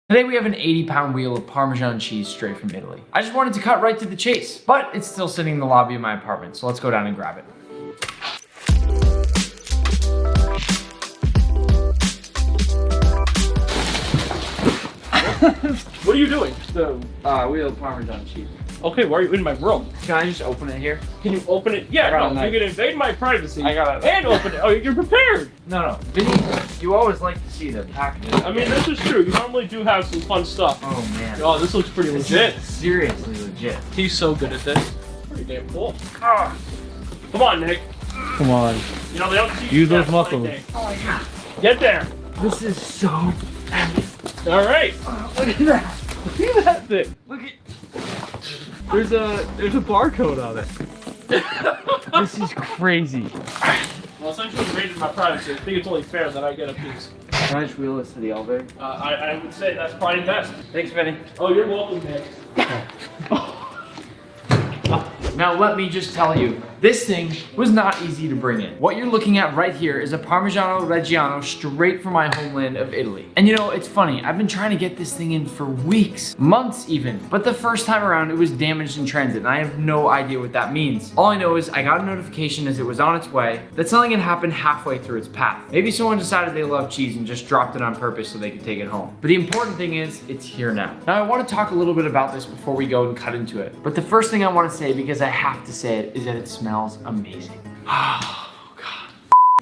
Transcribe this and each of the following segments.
Today we have an 80-pound wheel of Parmesan cheese straight from Italy. I just wanted to cut right to the chase, but it's still sitting in the lobby of my apartment, so let's go down and grab it. What are you doing? The wheel of Parmesan cheese. Okay, why are you in my room? Can I just open it here? Can you open it? Yeah, no, you can invade my privacy. I got it. And open it. Oh, you're prepared. No. Vinny, you always like to see the packaging. I mean, this is true. You normally do have some fun stuff. Oh, man. Oh, this looks pretty legit. Seriously legit. He's so good at this. Pretty damn cool. Ah. Come on, Nick. Come on. You know, they don't teach Use you those that muscles. like that. Oh, my God. Get there. This is so heavy. All right. Look at that. Look at that thing. Look at... There's a barcode on it. This is crazy. Well, since you invaded my privacy, I think it's only fair that I get a piece. Can I just wheel this to the elevator? I would say that's probably best. Thanks, Vinny. Oh, you're welcome, Nick. Now let me just tell you, this thing was not easy to bring in. What you're looking at right here is a Parmigiano Reggiano straight from my homeland of Italy. And you know, it's funny, I've been trying to get this thing in for weeks, months even, but the first time around it was damaged in transit and I have no idea what that means. All I know is I got a notification as it was on its way that something had happened halfway through its path. Maybe someone decided they love cheese and just dropped it on purpose so they could take it home. But the important thing is, it's here now. Now I want to talk a little bit about this before we go and cut into it. But the first thing I want to say, because I have to say it, is that it smells amazing.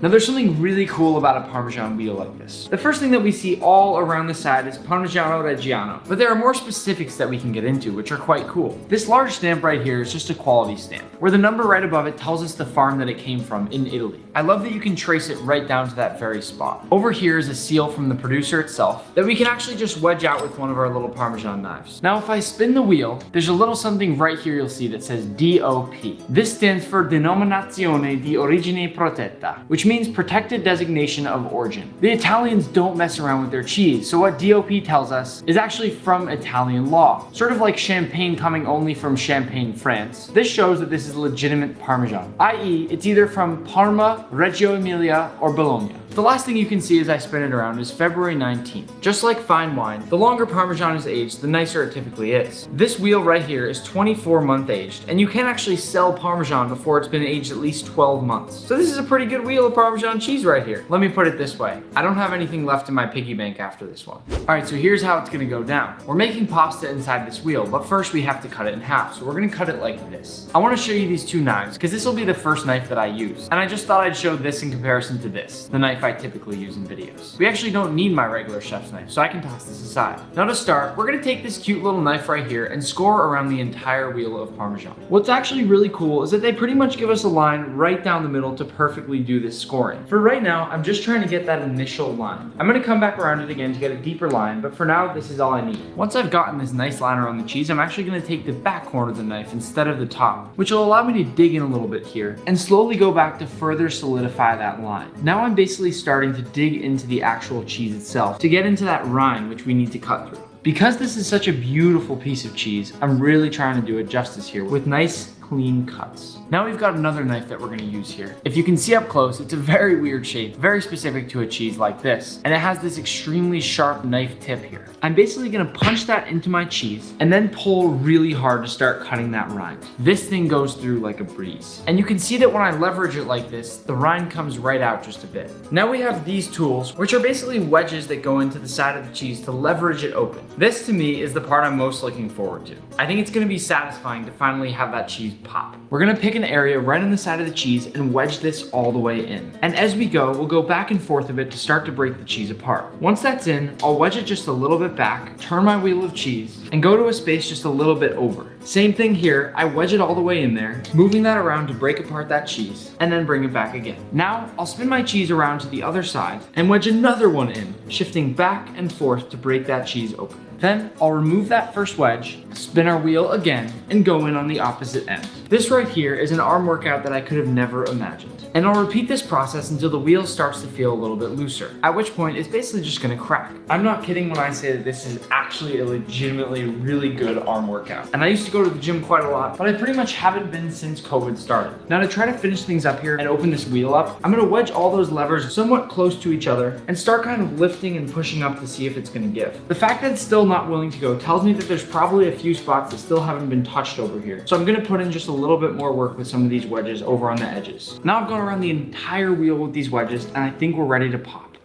Now there's something really cool about a Parmesan wheel like this. The first thing that we see all around the side is Parmigiano Reggiano, but there are more specifics that we can get into, which are quite cool. This large stamp right here is just a quality stamp, where the number right above it tells us the farm that it came from in Italy. I love that you can trace it right down to that very spot. Over here is a seal from the producer itself that we can actually just wedge out with one of our little Parmesan knives. Now if I spin the wheel, there's a little something right here you'll see that says DOP. This stands for Denominazione di Origine Protetta, which means protected designation of origin. The Italians don't mess around with their cheese, so what DOP tells us is actually from Italian law. Sort of like champagne coming only from Champagne, France. This shows that this is legitimate Parmesan, i.e. it's either from Parma, Reggio Emilia, or Bologna. The last thing you can see as I spin it around is February 19th. Just like fine wine, the longer Parmesan is aged, the nicer it typically is. This wheel right here is 24-month aged, and you can actually sell Parmesan before it's been aged at least 12 months. So this is a pretty good wheel of Parmesan cheese right here. Let me put it this way. I don't have anything left in my piggy bank after this one. Alright, so here's how it's gonna go down. We're making pasta inside this wheel, but first we have to cut it in half. So we're gonna cut it like this. I wanna show you these two knives, because this will be the first knife that I use. And I just thought I'd show this in comparison to this, the knife I typically use in videos. We actually don't need my regular chef's knife, so I can toss this aside. Now to start, we're gonna take this cute little knife right here and score around the entire wheel of Parmesan. What's actually really cool is that they pretty much give us a line right down the middle to perfectly do this scoring. For right now, I'm just trying to get that initial line. I'm gonna come back around it again to get a deeper line, but for now, this is all I need. Once I've gotten this nice line around the cheese, I'm actually gonna take the back corner of the knife instead of the top, which will allow me to dig in a little bit here and slowly go back to further solidify that line. Now I'm basically starting to dig into the actual cheese itself to get into that rind which we need to cut through. Because this is such a beautiful piece of cheese, I'm really trying to do it justice here with nice clean cuts. Now we've got another knife that we're gonna use here. If you can see up close, it's a very weird shape, very specific to a cheese like this. And it has this extremely sharp knife tip here. I'm basically gonna punch that into my cheese and then pull really hard to start cutting that rind. This thing goes through like a breeze. And you can see that when I leverage it like this, the rind comes right out just a bit. Now we have these tools, which are basically wedges that go into the side of the cheese to leverage it open. This to me is the part I'm most looking forward to. I think it's gonna be satisfying to finally have that cheese pop. We're gonna pick an area right on the side of the cheese and wedge this all the way in. And as we go, we'll go back and forth a bit to start to break the cheese apart. Once that's in, I'll wedge it just a little bit back, turn my wheel of cheese, and go to a space just a little bit over. Same thing here, I wedge it all the way in there, moving that around to break apart that cheese, and then bring it back again. Now, I'll spin my cheese around to the other side and wedge another one in, shifting back and forth to break that cheese open. Then I'll remove that first wedge, spin our wheel again, and go in on the opposite end. This right here is an arm workout that I could have never imagined. And I'll repeat this process until the wheel starts to feel a little bit looser, at which point it's basically just gonna crack. I'm not kidding when I say that this is actually a legitimately really good arm workout. And I used to go to the gym quite a lot, but I pretty much haven't been since COVID started. Now to try to finish things up here and open this wheel up, I'm gonna wedge all those levers somewhat close to each other and start kind of lifting and pushing up to see if it's gonna give. The fact that it's still not willing to go tells me that there's probably a few spots that still haven't been touched over here. So I'm gonna put in just a little bit more work with some of these wedges over on the edges. Now I've gone around the entire wheel with these wedges and I think we're ready to pop.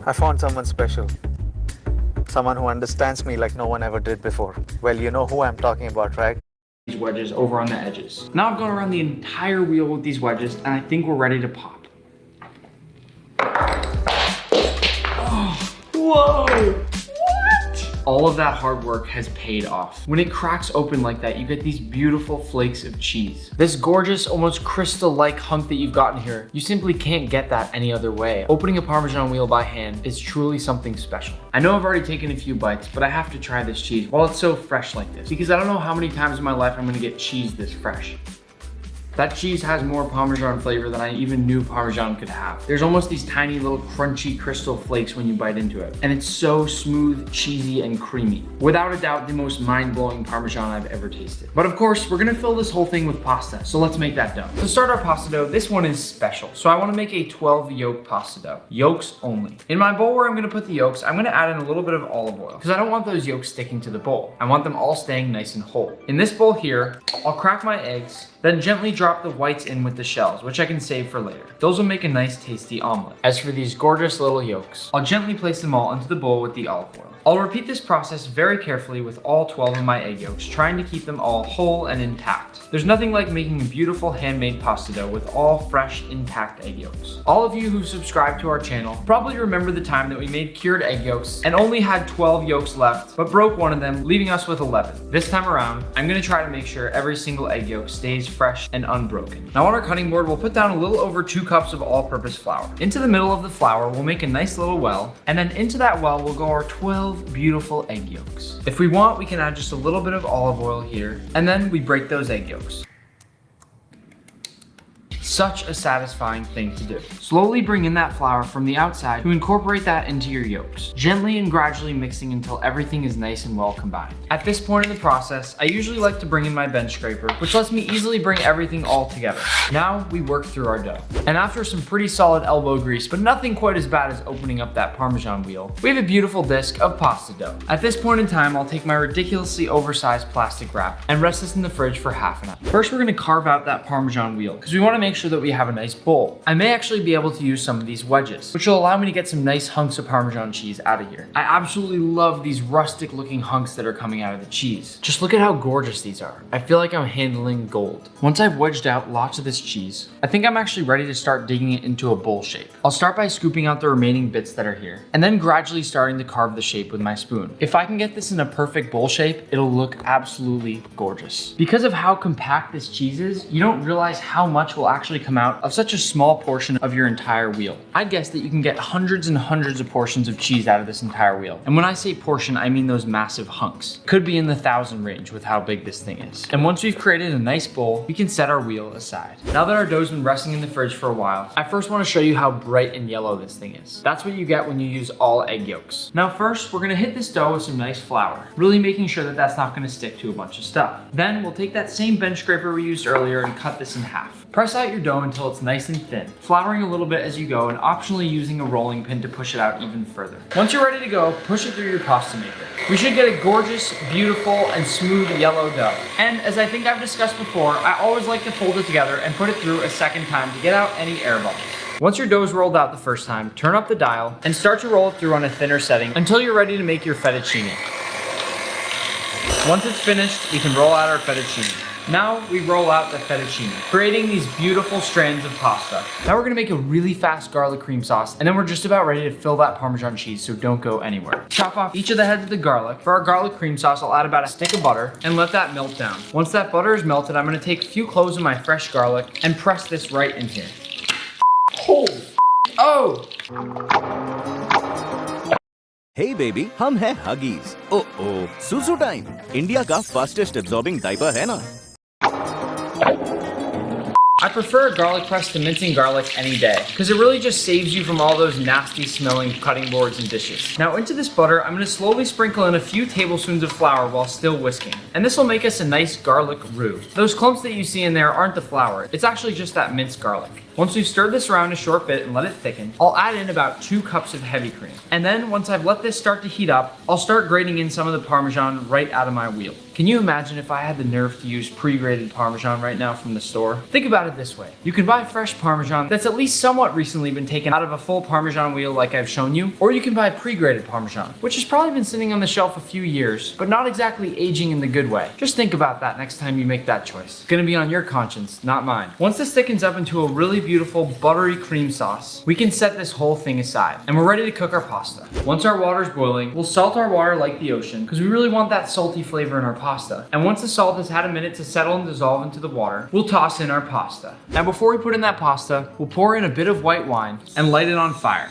I found someone special. Someone who understands me like no one ever did before. Well, you know who I'm talking about, right? These wedges over on the edges. Now I've gone around the entire wheel with these wedges and I think we're ready to pop. Oh, whoa! All of that hard work has paid off. When it cracks open like that, you get these beautiful flakes of cheese. This gorgeous, almost crystal-like hunk that you've gotten here, you simply can't get that any other way. Opening a Parmesan wheel by hand is truly something special. I know I've already taken a few bites, but I have to try this cheese while it's so fresh like this, because I don't know how many times in my life I'm gonna get cheese this fresh. That cheese has more Parmesan flavor than I even knew Parmesan could have. There's almost these tiny little crunchy crystal flakes when you bite into it. And it's so smooth, cheesy, and creamy. Without a doubt, the most mind-blowing Parmesan I've ever tasted. But of course, we're gonna fill this whole thing with pasta, so let's make that dough. To start our pasta dough, this one is special. So I wanna make a 12 yolk pasta dough. Yolks only. In my bowl where I'm gonna put the yolks, I'm gonna add in a little bit of olive oil, because I don't want those yolks sticking to the bowl. I want them all staying nice and whole. In this bowl here, I'll crack my eggs, then gently drop the whites in with the shells, which I can save for later. Those will make a nice tasty omelet. As for these gorgeous little yolks, I'll gently place them all into the bowl with the olive oil. I'll repeat this process very carefully with all 12 of my egg yolks, trying to keep them all whole and intact. There's nothing like making a beautiful handmade pasta dough with all fresh, intact egg yolks. All of you who subscribe to our channel probably remember the time that we made cured egg yolks and only had 12 yolks left, but broke one of them, leaving us with 11. This time around, I'm gonna try to make sure every single egg yolk stays fresh and unbroken. Now on our cutting board, we'll put down a little over 2 cups of all-purpose flour. Into the middle of the flour, we'll make a nice little well, and then into that well will go our 12 beautiful egg yolks. If we want, we can add just a little bit of olive oil here, and then we break those egg yolks. Such a satisfying thing to do. Slowly bring in that flour from the outside to incorporate that into your yolks, gently and gradually mixing until everything is nice and well combined. At this point in the process, I usually like to bring in my bench scraper, which lets me easily bring everything all together. Now we work through our dough. And after some pretty solid elbow grease, but nothing quite as bad as opening up that Parmesan wheel, we have a beautiful disc of pasta dough. At this point in time, I'll take my ridiculously oversized plastic wrap and rest this in the fridge for half an hour. First, we're gonna carve out that Parmesan wheel, because we wanna make sure that we have a nice bowl. I may actually be able to use some of these wedges, which will allow me to get some nice hunks of Parmesan cheese out of here. I absolutely love these rustic looking hunks that are coming out of the cheese. Just look at how gorgeous these are. I feel like I'm handling gold. Once I've wedged out lots of this cheese, I think I'm actually ready to start digging it into a bowl shape. I'll start by scooping out the remaining bits that are here, and then gradually starting to carve the shape with my spoon. If I can get this in a perfect bowl shape, it'll look absolutely gorgeous. Because of how compact this cheese is, you don't realize how much will actually come out of such a small portion of your entire wheel. I'd guess that you can get hundreds and hundreds of portions of cheese out of this entire wheel. And when I say portion, I mean those massive hunks. Could be in the 1,000 range with how big this thing is. And once we've created a nice bowl, we can set our wheel aside. Now that our dough's been resting in the fridge for a while, I first want to show you how bright and yellow this thing is. That's what you get when you use all egg yolks. Now first, we're gonna hit this dough with some nice flour, really making sure that that's not gonna stick to a bunch of stuff. Then we'll take that same bench scraper we used earlier and cut this in half. Press out your dough until it's nice and thin, flouring a little bit as you go and optionally using a rolling pin to push it out even further. Once you're ready to go, push it through your pasta maker. We should get a gorgeous, beautiful, and smooth yellow dough. And as I think I've discussed before, I always like to fold it together and put it through a second time to get out any air bubbles. Once your dough is rolled out the first time, turn up the dial and start to roll it through on a thinner setting until you're ready to make your fettuccine. Once it's finished, we can roll out our fettuccine. Now we roll out the fettuccine, creating these beautiful strands of pasta. Now we're gonna make a really fast garlic cream sauce, and then we're just about ready to fill that Parmesan cheese, so don't go anywhere. Chop off each of the heads of the garlic. For our garlic cream sauce, I'll add about a stick of butter and let that melt down. Once that butter is melted, I'm gonna take a few cloves of my fresh garlic and press this right in here. Oh! Hey baby, हम हैं Huggies. Oh, सुसु time. India का fastest absorbing diaper है ना. I prefer a garlic press to mincing garlic any day because it really just saves you from all those nasty smelling cutting boards and dishes. Now into this butter, I'm going to slowly sprinkle in a few tablespoons of flour while still whisking. And this will make us a nice garlic roux. Those clumps that you see in there aren't the flour, it's actually just that minced garlic. Once we've stirred this around a short bit and let it thicken, I'll add in about 2 cups of heavy cream. And then once I've let this start to heat up, I'll start grating in some of the Parmesan right out of my wheel. Can you imagine if I had the nerve to use pre-grated Parmesan right now from the store? Think about it this way. You can buy fresh Parmesan that's at least somewhat recently been taken out of a full Parmesan wheel like I've shown you, or you can buy pre-grated Parmesan, which has probably been sitting on the shelf a few years, but not exactly aging in the good way. Just think about that next time you make that choice. It's gonna be on your conscience, not mine. Once this thickens up into a really beautiful buttery cream sauce, we can set this whole thing aside, and we're ready to cook our pasta. Once our water's boiling, we'll salt our water like the ocean, because we really want that salty flavor in our pasta. And once the salt has had a minute to settle and dissolve into the water, we'll toss in our pasta. Now before we put in that pasta, we'll pour in a bit of white wine and light it on fire.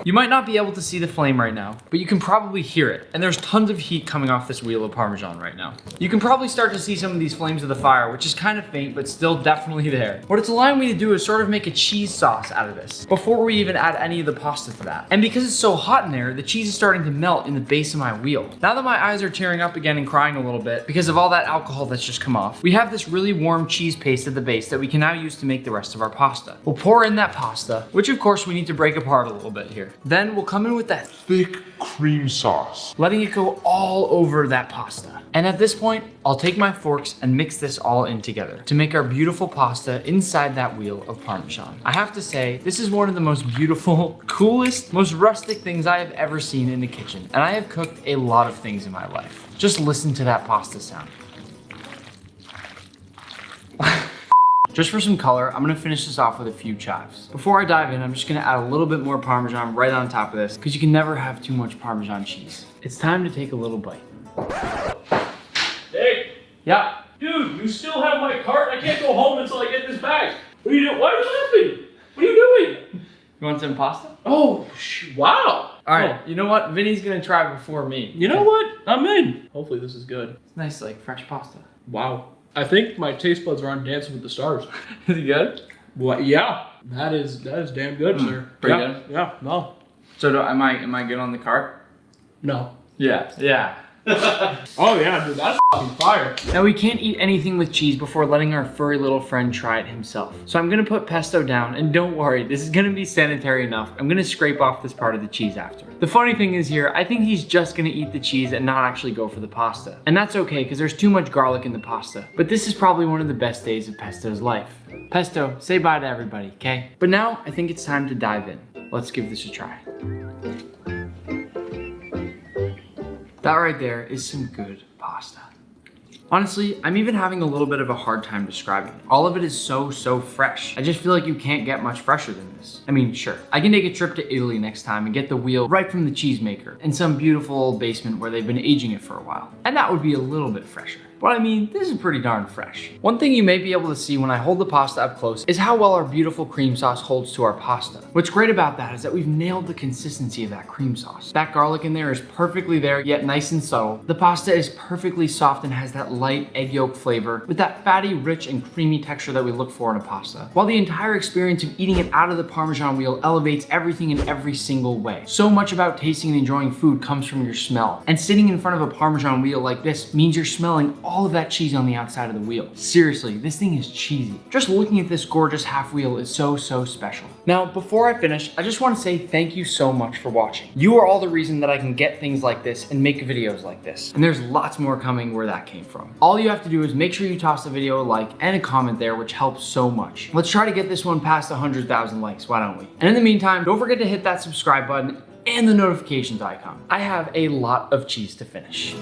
You might not be able to see the flame right now, but you can probably hear it. And there's tons of heat coming off this wheel of Parmesan right now. You can probably start to see some of these flames of the fire, which is kind of faint, but still definitely there. What it's allowing me to do is sort of make a cheese sauce out of this before we even add any of the pasta to that. And because it's so hot in there, the cheese is starting to melt in the base of my wheel. Now that my eyes are tearing up again and crying a little bit because of all that alcohol that's just come off, we have this really warm cheese paste at the base that we can now use to make the rest of our pasta. We'll pour in that pasta, which of course we need to break apart a little bit here. Then we'll come in with that thick cream sauce. letting it go all over that pasta. And at this point, I'll take my forks and mix this all in together to make our beautiful pasta inside that wheel of Parmesan. I have to say, this is one of the most beautiful, coolest, most rustic things I have ever seen in the kitchen. And I have cooked a lot of things in my life. Just listen to that pasta sound. Just for some color, I'm gonna finish this off with a few chives. Before I dive in, I'm just gonna add a little bit more Parmesan right on top of this because you can never have too much Parmesan cheese. It's time to take a little bite. Hey, Yeah. dude, you still have my cart? I can't go home until I get this back. What are you doing? Why are you laughing? What are you doing? You want some pasta? Oh, wow. All right, you know what? Vinny's gonna try before me. You know what? I'm in. Hopefully this is good. It's nice, like fresh pasta. Wow. I think my taste buds are on Dancing with the Stars. Is it good? What? Yeah. That is damn good, sir. pretty Yeah, good? Yeah. No. So am I good on the cart? No. Yeah. Yeah. Oh yeah, dude, that's fucking fire. Now we can't eat anything with cheese before letting our furry little friend try it himself. So I'm gonna put pesto down, and don't worry, this is gonna be sanitary enough. I'm gonna scrape off this part of the cheese after. The funny thing is here, I think he's just gonna eat the cheese and not actually go for the pasta. And that's okay, because there's too much garlic in the pasta. But this is probably one of the best days of Pesto's life. Pesto, say bye to everybody, okay? But now, I think it's time to dive in. Let's give this a try. That right there is some good pasta. Honestly, I'm even having a little bit of a hard time describing it. All of it is so fresh. I just feel like you can't get much fresher than this. I mean, sure, I can take a trip to Italy next time and get the wheel right from the cheesemaker in some beautiful old basement where they've been aging it for a while. And that would be a little bit fresher. But I mean, this is pretty darn fresh. One thing you may be able to see when I hold the pasta up close is how well our beautiful cream sauce holds to our pasta. What's great about that is that we've nailed the consistency of that cream sauce. That garlic in there is perfectly there, yet nice and subtle. The pasta is perfectly soft and has that light egg yolk flavor with that fatty, rich, and creamy texture that we look for in a pasta. While the entire experience of eating it out of the Parmesan wheel elevates everything in every single way. So much about tasting and enjoying food comes from your smell. And sitting in front of a Parmesan wheel like this means you're smelling all of that cheese on the outside of the wheel. Seriously, this thing is cheesy. Just looking at this gorgeous half wheel is so special. Now, before I finish, I just want to say thank you so much for watching. You are all the reason that I can get things like this and make videos like this. And there's lots more coming where that came from. All you have to do is make sure you toss the video a like and a comment there, which helps so much. Let's try to get this one past 100,000 likes, why don't we? And in the meantime, don't forget to hit that subscribe button and the notifications icon. I have a lot of cheese to finish.